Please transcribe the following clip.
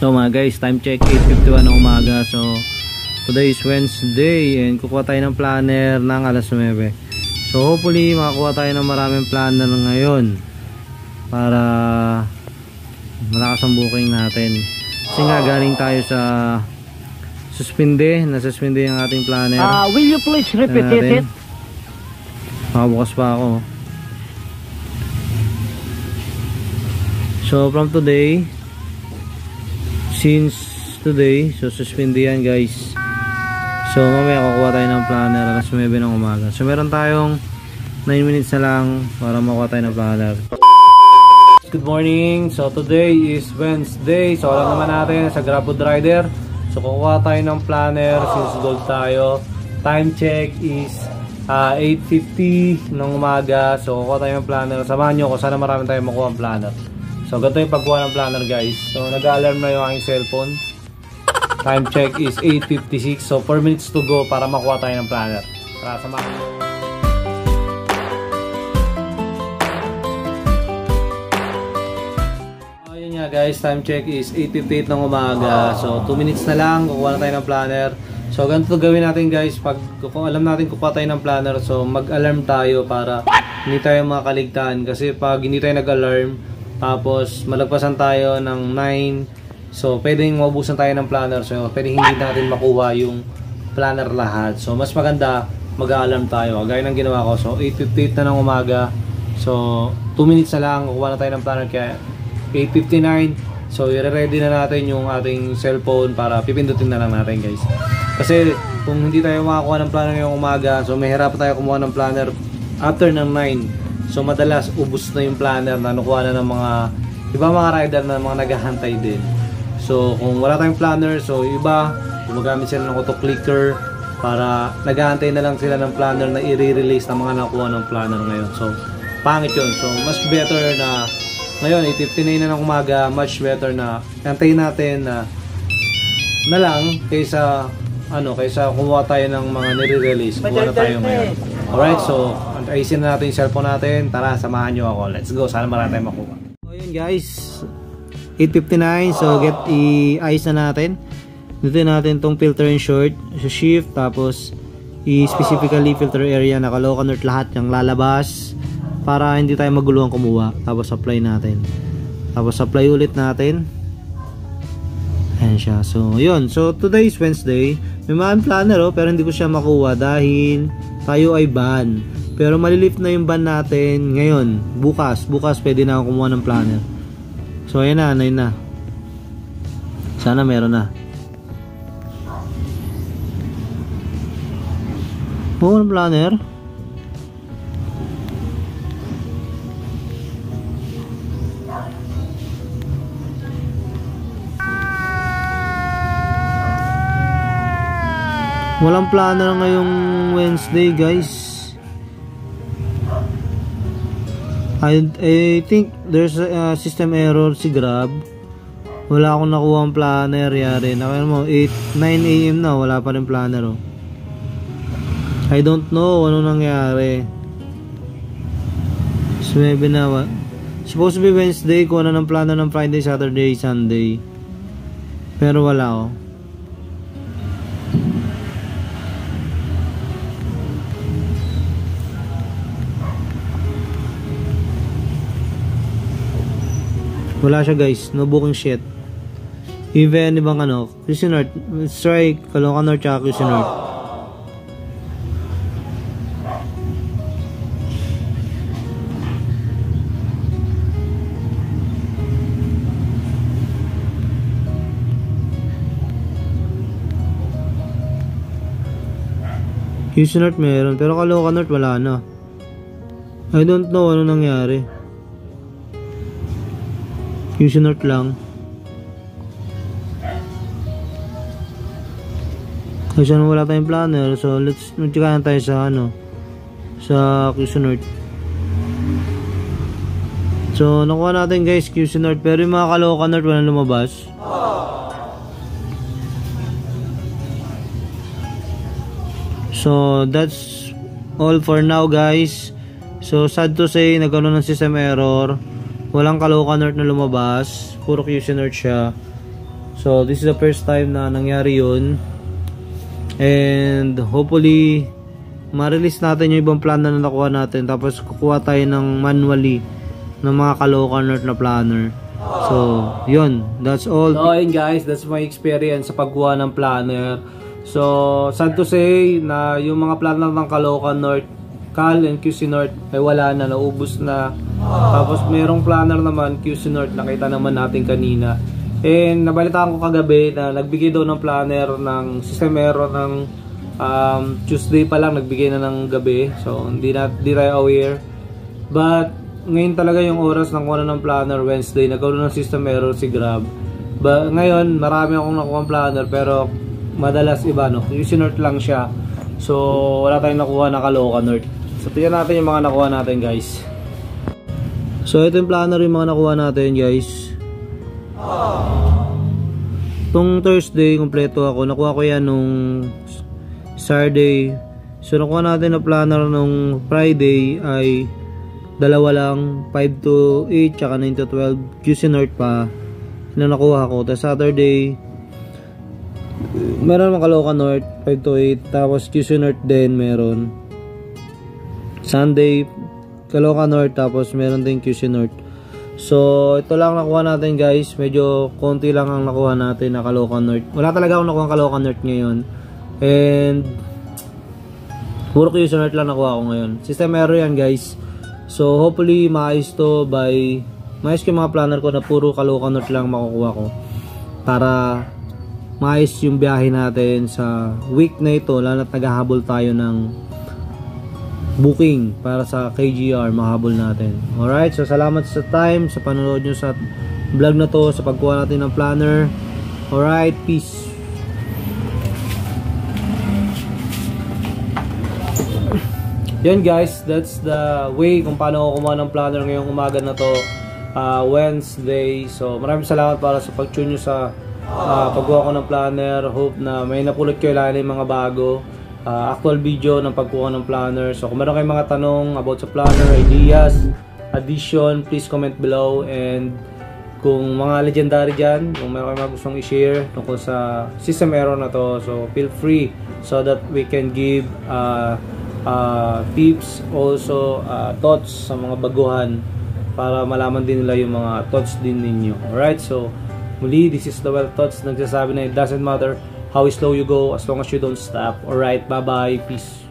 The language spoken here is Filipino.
So mga guys, time check 8:51 ng umaga. So today is Wednesday and kukuha tayo ng planner ng alas 9. So hopefully makakuha tayo ng maraming planner ngayon para malakas ang booking natin. Kasi nga galing tayo sa nasuspinde ang ating planner. Will you please repeat it? Makabukas pa ako. So from today, since today, so suspend yan guys. So mamaya kukuha tayo ng planner alas 9 ng umaga. So meron tayong 9 minutes na lang para makuha tayo ng planner. Good morning. So today is Wednesday. So alam naman natin sa GrabFood Rider. So kukuha tayo ng planner since gold tayo. Time check is 8:50 ng umaga. So kukuha tayo ng planner. Samahan nyo ko, sana marami tayong makuha ng planner. So ganito yung pagkuha ng planner guys. So nag-alarm na yung aking cellphone. Time check is 8:56. So 4 minutes to go para makuha tayo ng planner. Tara, samahan nyo. Ayun nga guys, time check is 8:58 ng umaga. So 2 minutes na lang, kukuha na tayo ng planner. So ganito gawin natin guys. Pag alam natin kukuha tayo ng planner, so mag-alarm tayo para hindi tayo makaligtaan. Kasi pag hindi tayo nag-alarm tapos malagpasan tayo ng 9, so pwedeng maubusan tayo ng planner, so pwedeng hindi natin makuha yung planner lahat. So mas maganda mag-alarm tayo gaya ng ginawa ko. So 8:58 na ng umaga. So 2 minutes na lang, kukuha na tayo ng planner. Kaya 8:59. So i-ready na natin yung ating cellphone para pipindutin na lang natin guys. Kasi kung hindi tayo makakuha ng planner ngayong umaga, so may hirap tayo kumuha ng planner after ng 9. So madalas ubos na yung planner na nakuha na ng mga iba mga rider na mga naghahantay din. So kung wala tayong planner, so iba gumagamit sila ng auto-clicker para naghahantay na lang sila ng planner na i-release ng mga nakuha ng planner ngayon. So pangit yun. So mas better na ngayon 8:59 na ng umaga, much better na antayin natin na lang kaysa kumuha tayo ng mga nire-release. Kumuha na tayo ngayon. Alright, so ayusin na natin yung cellphone natin. Tara, samahan nyo ako. Let's go. Sana marami tayong makuha. So yun guys, 8:59. So i-ayos na natin. Dito natin tong filter and short. So shift, tapos i-specifically filter area, naka-low convert lahat yung lalabas para hindi tayo maguluhan kumuha. Tapos apply natin. Tapos apply ulit natin. Ayan siya. So yun. So today is Wednesday. May mga planner pero hindi ko siya makuha dahil tayo ay ban. Pero malilift na yung ban natin ngayon. Bukas pwede na ako kumuha ng planner. So ayan na, 9 na. Sana meron na. Ng planner. Walang planner ngayong Wednesday guys. I think there's a system error si Grab. Wala akong nakuha ang planner yari. Nakaya mo 9 AM na wala pa rin planner oh. I don't know ano nangyari. 9 na. Supposed to be Wednesday, kuha na ng planner ng Friday, Saturday, Sunday. Pero wala oh. Wala siya guys, no booking shit. Even ibang QC North, let's try Caloocan North tsaka QC North. QC North meron, pero Caloocan North wala na. I don't know ano nangyari. QC North lang. Kasi wala tayong planner, so let's mag-checkan tayo sa sa QC North. So nakuha natin guys QC North, pero yung mga Caloocan North walang lumabas. So that's all for now guys. So sad to say, nagkaroon ng system error. Walang Caloocan North na lumabas, puro QC North siya. So this is the first time na nangyari yun, and hopefully ma-release natin yung ibang plan na nakuha natin, tapos kukuha tayo ng manually ng mga kaloka nerd na planner. So yun, that's all. So ayun guys, that's my experience sa pagkuha ng planner. So sad to say na yung mga planner ng kaloka nerd, Cal and QC North ay wala na, naubos na. Tapos merong planner naman QC North, nakita naman natin kanina. And nabalitaan ko kagabi na nagbigay daw ng planner ng Systemero ng Tuesday pa lang, nagbigay na ng gabi. So hindi tayo aware. But ngayon talaga yung oras ng kuha ng planner, Wednesday, nagkaroon ng Systemero si Grab. Ngayon marami akong nakuha ng planner, pero madalas iba, no? QC North lang siya. So wala tayong nakuha na kaloka North. So tingnan natin yung mga nakuha natin guys. So ito yung planner yung mga nakuha natin guys. Itong Thursday kompleto ako. Nakuha ko yan nung Saturday. So nakuha natin na planner nung Friday ay dalawa lang, 5 to 8 tsaka 9 to 12 QC North pa na nakuha ko. Tapos Saturday meron mga Kaloka North 5 to 8, tapos QC North din meron. Sunday Kaloka North, tapos meron din QC North. So ito lang nakuha natin guys, medyo konti lang ang nakuha natin na Kaloka North. Wala talaga akong nakuha Kaloka North ngayon, and puro QC North lang nakuha ko ngayon. Systemero yan guys. So hopefully maayos to by maayos ko yung mga planner ko na puro Kaloka North lang makukuha ko, para maayos yung biyahe natin sa week na ito, lalo na't naghahabol tayo ng booking para sa KGR, mahabol natin. Alright, so salamat sa time, sa panonood nyo sa vlog na to, sa pagkuha natin ng planner. Alright, peace. Yan guys, that's the way kung paano ako kumuha ng planner ngayong umaga na to, Wednesday. So maraming salamat para sa pag-tune nyo sa pagkuha ko ng planner. Hope na may napulot kayo lalo yung mga bago actual video ng pagkuha ng planner. So kung meron kayong mga tanong about sa planner, ideas, addition, please comment below. And kung mga legendary dyan, kung meron kayong mga gustong i-share tungkol sa Systemero na to, so feel free, so that we can give tips, also thoughts sa mga baguhan, para malaman din nila yung mga thoughts din ninyo. Alright, so muli, this is the Well Thoughts, nagsasabi na it doesn't matter how slow you go as long as you don't stop. Alright, bye bye, peace.